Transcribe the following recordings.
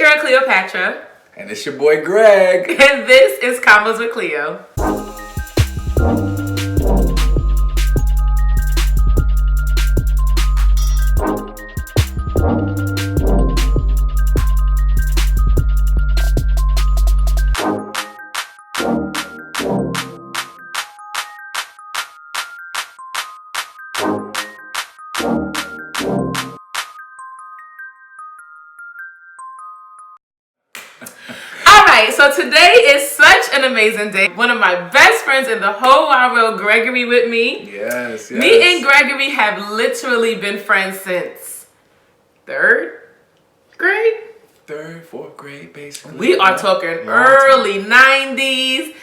girl Cleopatra. And it's your boy Greg. And this is Convos with Cleo. So today is such an amazing day. One of my best friends in the whole wide world, Gregory, with me. Yes. Me and Gregory have literally been friends since third grade? Third, fourth grade, basically. We are talking early 90s.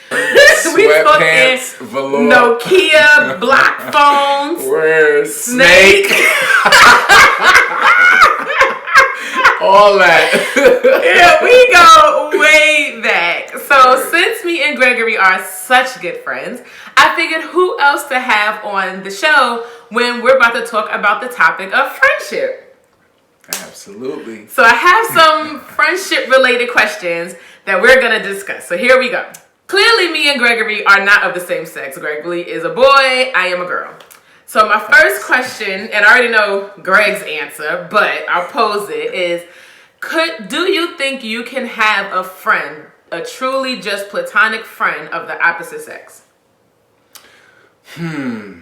We talking velour. Nokia, block phones. Word. Snake. All that. Yeah, we go way back. So since me and Gregory are such good friends, I figured who else to have on the show when we're about to talk about the topic of friendship. Absolutely. So I have some friendship related questions that we're going to discuss. So here we go. Clearly me and Gregory are not of the same sex. Gregory is a boy, I am a girl. So my first question, and I already know Greg's answer, but I'll pose it, is do you think you can have a friend, a truly just platonic friend of the opposite sex?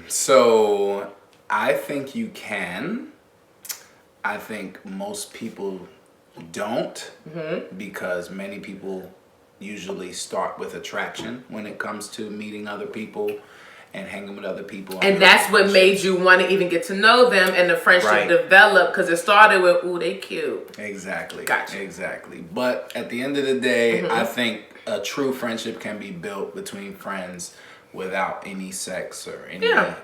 So I think you can. I think most people don't, because many people usually start with attraction when it comes to meeting other people and hanging with other people. And that's what made you want to even get to know them and the friendship develop, because it started with, ooh, they cute. Exactly. Gotcha. Exactly. But at the end of the day, I think a true friendship can be built between friends without any sex or any... Yeah.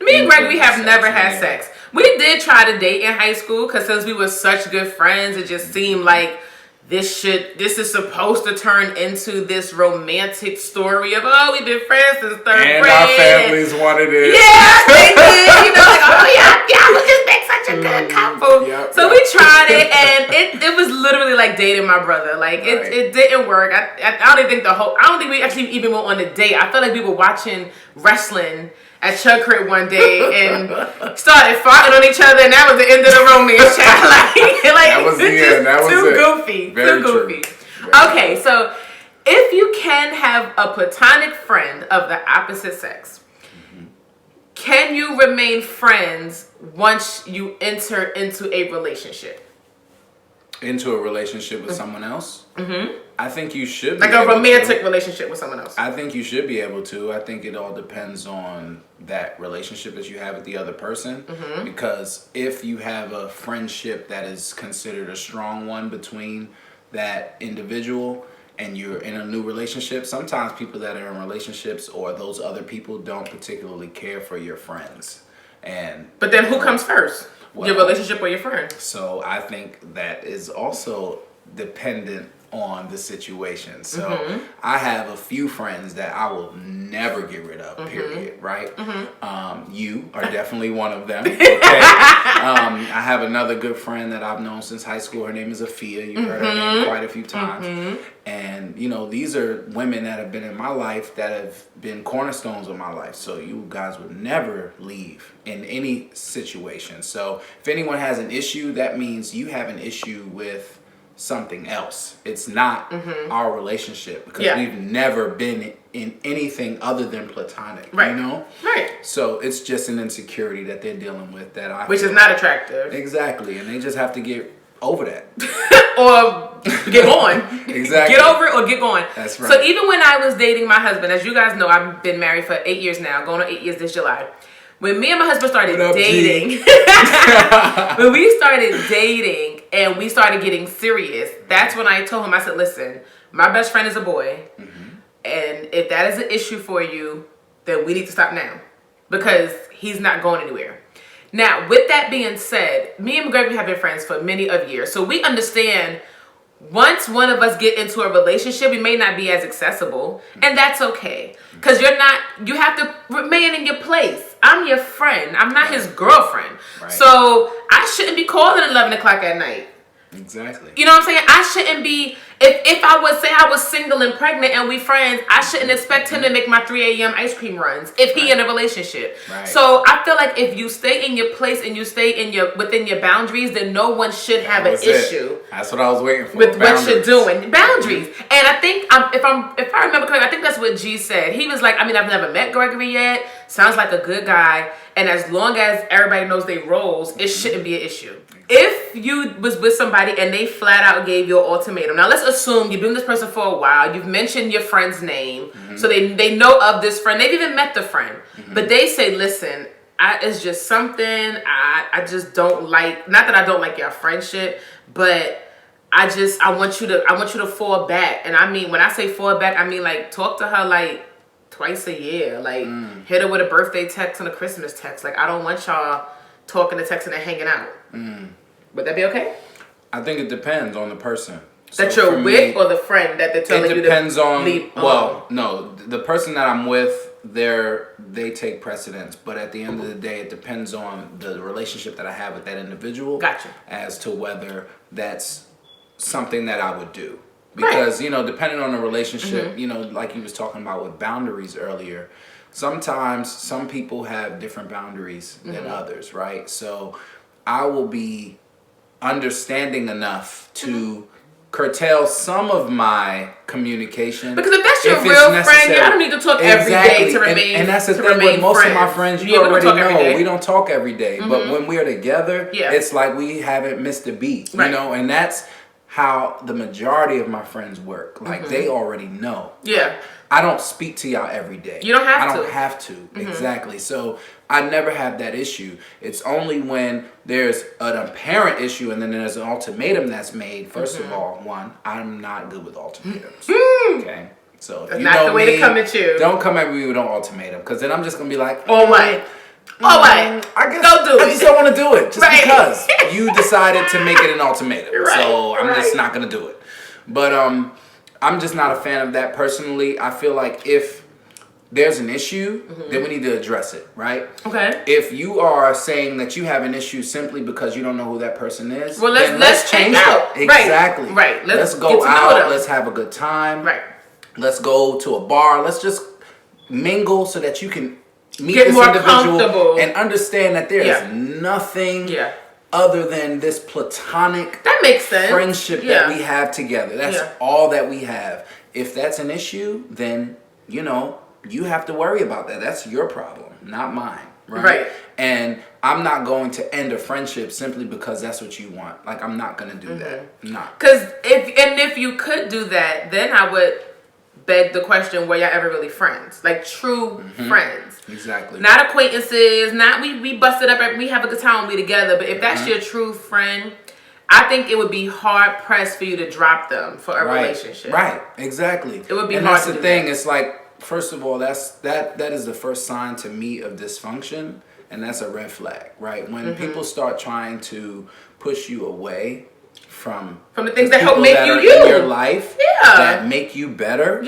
Me and Greg, we have never had sex. We did try to date in high school, because since we were such good friends, it just seemed like this is supposed to turn into this romantic story of, oh, we've been friends since third grade. And our families wanted it. Yeah, they did. You know, like, oh, yeah, we'll just make such a good couple. So we tried it, and it was literally like dating my brother. Like, it didn't work. I don't think we actually even went on a date. I felt like we were watching wrestling at Chuck crib one day and started fighting on each other, and that was the end of the romance chat. like that was the end. That was too goofy. Very too goofy. True. Okay, so if you can have a platonic friend of the opposite sex, can you remain friends once you enter into a relationship? Into a relationship with someone else? I think you should be like a romantic relationship with someone else. I think you should be able to. I think it all depends on that relationship that you have with the other person. Because if you have a friendship that is considered a strong one between that individual and you're in a new relationship, sometimes people that are in relationships or those other people don't particularly care for your friends. But then who comes first? Your relationship or your friend? So I think that is also dependent on the situation. So I have a few friends that I will never get rid of, period, right? You are definitely one of them, okay? I have another good friend that I've known since high school. Her name is Afia. You've heard her name quite a few times. And, you know, these are women that have been in my life that have been cornerstones of my life. So you guys would never leave in any situation. So if anyone has an issue, that means you have an issue with something else. It's not our relationship, because we've never been in anything other than platonic, you know? Right. So it's just an insecurity that they're dealing with which is not attractive. Exactly. And they just have to get over that. Or get going. Exactly. Get over it or get going. That's right. So even when I was dating my husband, as you guys know, I've been married for 8 years now, going on 8 years this July. When me and my husband started dating, when we started dating and we started getting serious, that's when I told him, I said, listen, my best friend is a boy. And if that is an issue for you, then we need to stop now, because he's not going anywhere. Now, with that being said, me and Gregory have been friends for many of years. So we understand once one of us get into a relationship, we may not be as accessible, and that's okay. Because you have to remain in your place. I'm your friend. I'm not his girlfriend. Right. So I shouldn't be calling at 11 o'clock at night. Exactly. You know what I'm saying? I shouldn't be, if I would say I was single and pregnant and we friends, I shouldn't expect him to make my 3 a.m. ice cream runs if he in a relationship. Right. So I feel like if you stay in your place and you stay within your boundaries, then no one should have an issue. That's what I was waiting for. With boundaries. What you're doing. Boundaries. And I think, if I remember correctly, I think that's what G said. He was like, I mean, I've never met Gregory yet. Sounds like a good guy. And as long as everybody knows their roles, it shouldn't be an issue. If you was with somebody and they flat out gave you an ultimatum. Now let's assume you've been with this person for a while. You've mentioned your friend's name. So they know of this friend. They've even met the friend. But they say, listen, it's just something I just don't like. Not that I don't like your friendship, but I want you to fall back. And I mean, when I say fall back, I mean like talk to her like twice a year. Like hit her with a birthday text and a Christmas text. Like I don't want y'all talking and texting and hanging out. Would that be okay? I think it depends on the person. That you're with or the friend that they're telling you to leave? It depends on, well, no, the person that I'm with, they take precedence. But at the end of the day, it depends on the relationship that I have with that individual. Gotcha. As to whether that's something that I would do. Because, you know, depending on the relationship, you know, like you was talking about with boundaries earlier, sometimes some people have different boundaries than others, right? So I will be understanding enough to curtail some of my communication. Because if that's your real friend, I don't need to talk every day to remain and that's the thing with most of my friends, you already know, we don't talk every day. But when we're together, it's like we haven't missed a beat, you know? And that's how the majority of my friends work. Like, they already know. Yeah. I don't speak to y'all every day. You don't have to. I don't have to. Exactly. So I never have that issue. It's only when there's an apparent issue and then there's an ultimatum that's made. First of all, one, I'm not good with ultimatums. Okay? So if that's you not know the way me, to come at you. Don't come at me with an ultimatum. Because then I'm just going to be like, all right. All right. I guess don't do it. I just don't want to do it. Just because you decided to make it an ultimatum. So I'm just not going to do it. But I'm just not a fan of that personally. I feel like if there's an issue, then we need to address it, right? Okay. If you are saying that you have an issue simply because you don't know who that person is, well, let's change that. Exactly. Right. Let's go out. Let's have a good time. Right. Let's go to a bar. Let's just mingle so that you can meet Get this more individual and understand that there is nothing other than this platonic that makes sense. Friendship that we have together. That's all that we have. If that's an issue, then, you know, you have to worry about that. That's your problem, not mine. Right? And I'm not going to end a friendship simply because that's what you want. Like, I'm not going to do that. Not. Because if you could do that, then I would beg the question, were y'all ever really friends? Like true friends. Exactly. Not acquaintances, not we busted up, we have a good time, we together. But if that's your true friend, I think it would be hard pressed for you to drop them for a relationship. Right, exactly. It would be and hard that's to the do thing, that. It's like, first of all, that is the first sign to me of dysfunction, and that's a red flag, right? When people start trying to push you away from the things that help make you in your life, that make you better,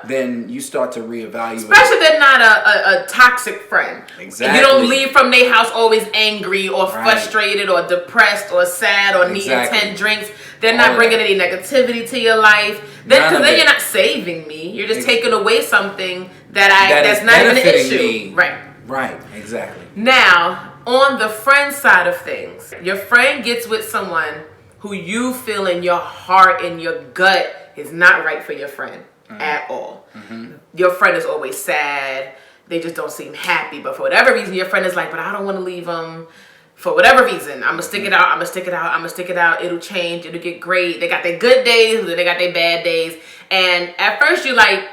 then you start to reevaluate. Especially if they're not a toxic friend. Exactly. You don't leave from their house always angry or frustrated or depressed or sad or needing 10 drinks. They're not bringing any negativity to your life. Then you're not saving me. You're just taking away something that's not even an issue. Me. Right. Exactly. Now, on the friend side of things, your friend gets with someone who you feel in your heart and your gut is not right for your friend at all. Your friend is always sad. They just don't seem happy. But for whatever reason, your friend is like, but I don't want to leave them. For whatever reason, I'm going to stick it out. It'll change. It'll get great. They got their good days. Then they got their bad days. And at first you're like,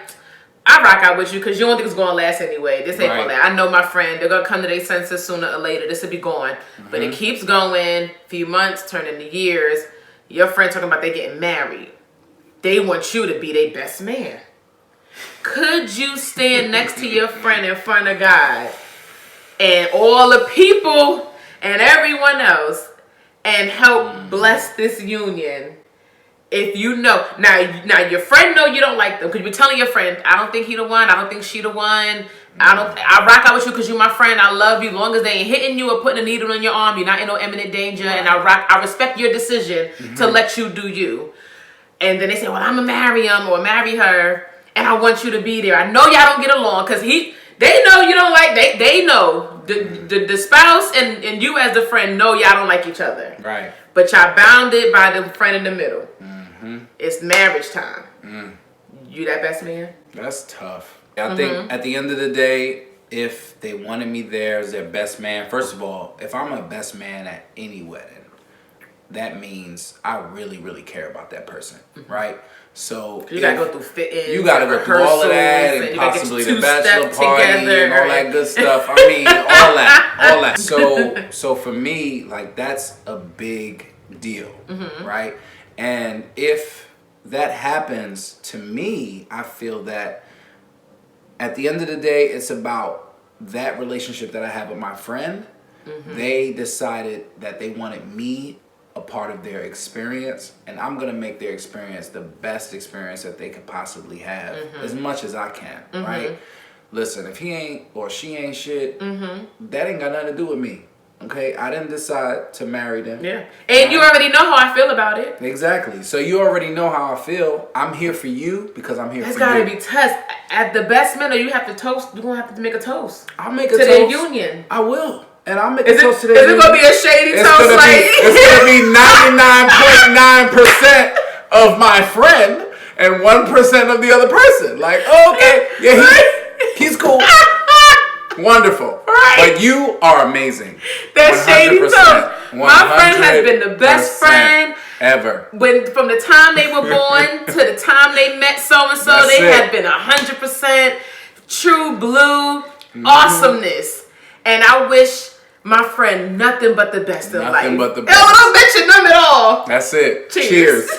I rock out with you because you don't think it's going to last anyway. This ain't going to last. I know my friend. They're going to come to their senses sooner or later. This will be gone. But it keeps going. Few months turn into years. Your friend talking about they getting married. They want you to be their best man. Could you stand next to your friend in front of God and all the people and everyone else and help bless this union? If you know, now your friend know you don't like them because you're telling your friend, I don't think he the one, I don't think she the one, I rock out with you because you're my friend. I love you. Long as they ain't hitting you or putting a needle in your arm, you're not in no imminent danger. Right. And I respect your decision to let you do you. And then they say, well, I'm gonna marry him or marry her, and I want you to be there. I know y'all don't get along because they know you don't like. They know the spouse and you as the friend know y'all don't like each other. Right. But y'all bounded by the friend in the middle. Mm-hmm. It's marriage time. Mm. You that best man? That's tough. I think at the end of the day, if they wanted me there as their best man, first of all, if I'm a best man at any wedding, that means I really, really care about that person, right? So you gotta go through fitting. You gotta go through all of that, and possibly the bachelor party and all that good stuff. I mean, all that. So for me, like, that's a big deal, right? And if that happens to me, I feel that at the end of the day, it's about that relationship that I have with my friend. They decided that they wanted me a part of their experience, and I'm going to make their experience the best experience that they could possibly have, as much as I can, right? Listen, if he ain't or she ain't shit, that ain't got nothing to do with me. Okay, I didn't decide to marry them. Yeah, and you already know how I feel about it. Exactly. So you already know how I feel. I'm here for you because I'm here for you. It's gotta be tough. At the best man, or you have to toast. You're gonna have to make a toast. I'll make a toast to their union. I will, and I'll make a toast to their union. Is it gonna be a shady toast? It's gonna be 99.9% of my friend and 1% of the other person. Like, oh, okay, yeah, he's cool. Wonderful. Right. But you are amazing. That's shady toast. My friend has been the best friend ever. From the time they were born to the time they met so-and-so, they have been 100% true blue awesomeness. And I wish my friend nothing but the best in life. Nothing but the best. Hell, don't mention them at all. That's it. Cheers.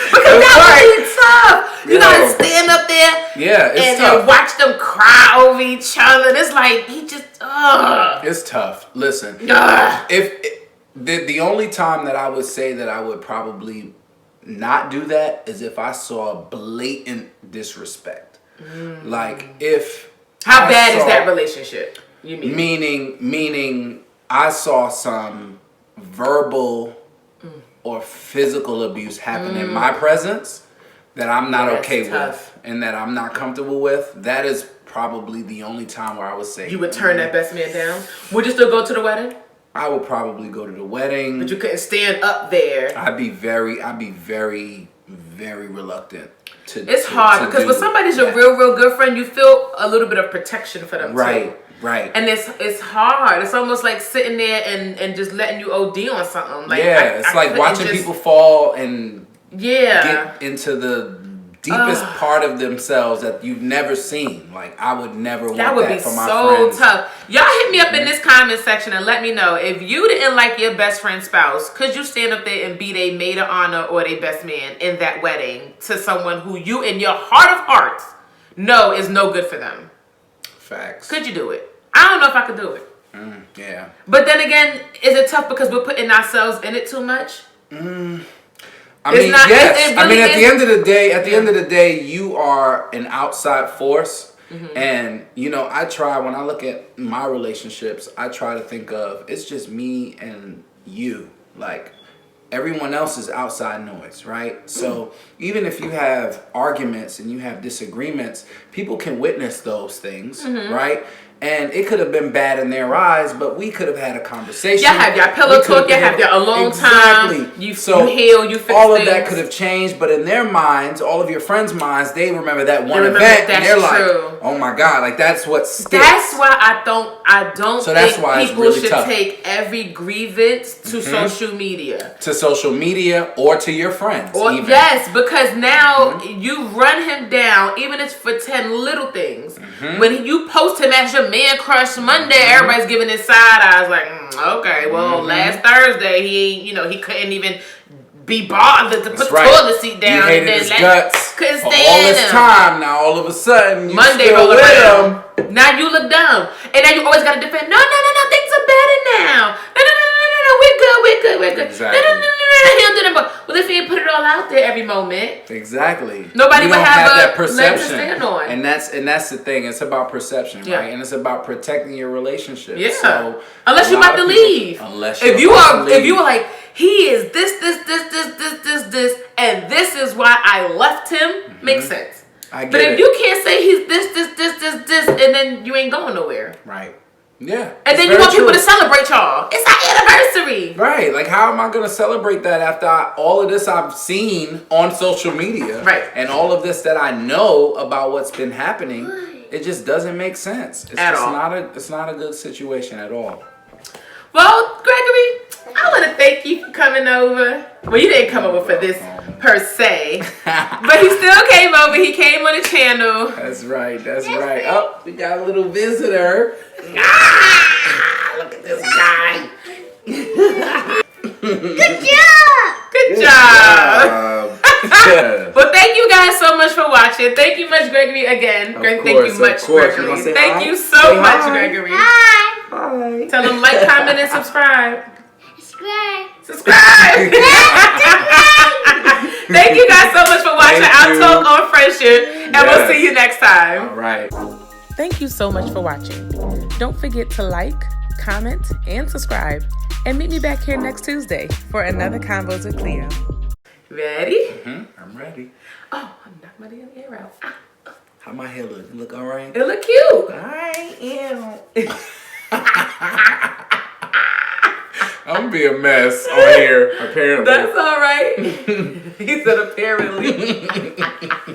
Because that was really tough. You gotta stand up there and watch them cry over each other. It's like he just It's tough. Listen, if the only time that I would say that I would probably not do that is if I saw blatant disrespect. Like if how bad is that relationship? You mean meaning I saw some verbal or physical abuse happen in my presence that I'm not okay with and that I'm not comfortable with. That is probably the only time where I would say you would turn that best man down. Would you still go to the wedding? I would probably go to the wedding, but you couldn't stand up there. I'd be very, very reluctant to. It's hard because when somebody's your real good friend, you feel a little bit of protection for them too. Right. And it's hard. It's almost like sitting there and just letting you OD on something. Like it's like watching people fall and get into the deepest part of themselves that you've never seen. Like I would never want that for my friends. That would be so tough. Y'all hit me up in this comment section and let me know if you didn't like your best friend's spouse. Could you stand up there and be their maid of honor or their best man in that wedding to someone who you in your heart of hearts know is no good for them? Facts. Could you do it? I don't know if I could do it. Yeah. But then again, is it tough because we're putting ourselves in it too much? I mean, yes. I mean, at the end of the day, you are an outside force. And, I try, when I look at my relationships, I try to think of, it's just me and you. Like, everyone else is outside noise, right? So even if you have arguments and you have disagreements, people can witness those things, right? And it could have been bad in their eyes, but we could have had a conversation. Y'all have your pillow talk, y'all have your alone time. You heal, you fix all of things. that could have changed, but in their minds, all of your friends' minds, they remember that one event, and they're like, "Oh my God!" Like that's what sticks. That's why I don't so think people really should tough. Take every grievance to social media. To social media or to your friends. Yes, because now you run him down, even if it's for 10 little things. When you post him as your man crush Monday, everybody's giving his side eyes like, okay, well, last Thursday he couldn't even be bothered to put the toilet seat down. You hated his guts couldn't for stand all this him. time. Now all of a sudden, you Monday still with him. Now you look dumb, and now you always gotta defend. No, things are better now. No, we're good. Exactly. No, Well, if you ain't put it all out there every moment, exactly, nobody you would don't have that a leg to perception. stand on. And that's the thing. It's about perception, Yeah. right? And it's about protecting your relationship. Yeah. So unless you're about to leave. Unless if you were like, he is this, and this is why I left him, makes sense. But if you can't say he's this, and then you ain't going nowhere. Right. Yeah. And then you want people to celebrate y'all. It's our anniversary. Right. Like, how am I going to celebrate that after all of this I've seen on social media? Right. And all of this that I know about what's been happening, it just doesn't make sense. It's not a good situation at all. Well, Gregory, I want to thank you for coming over. Well, you didn't come over for this per se, but he still came over. He came on the channel. That's right. Oh, we got a little visitor. Look at this guy. Good job. Well, thank you guys so much for watching. Thank you much, Gregory, again. Thank you much, Gregory. Thank you so much, Gregory. Hi. Tell them like, comment, and subscribe. Subscribe. Thank you guys so much for watching our talk on friendship, and we'll see you next time. All right. Thank you so much for watching. Don't forget to like, comment, and subscribe, and meet me back here next Tuesday for another Convos with Cleo. Ready? I'm ready. Oh, I'm not my damn ear out. How my hair look? Look all right? It look cute. I am. I'm gonna be a mess on here, apparently. That's all right. He said apparently.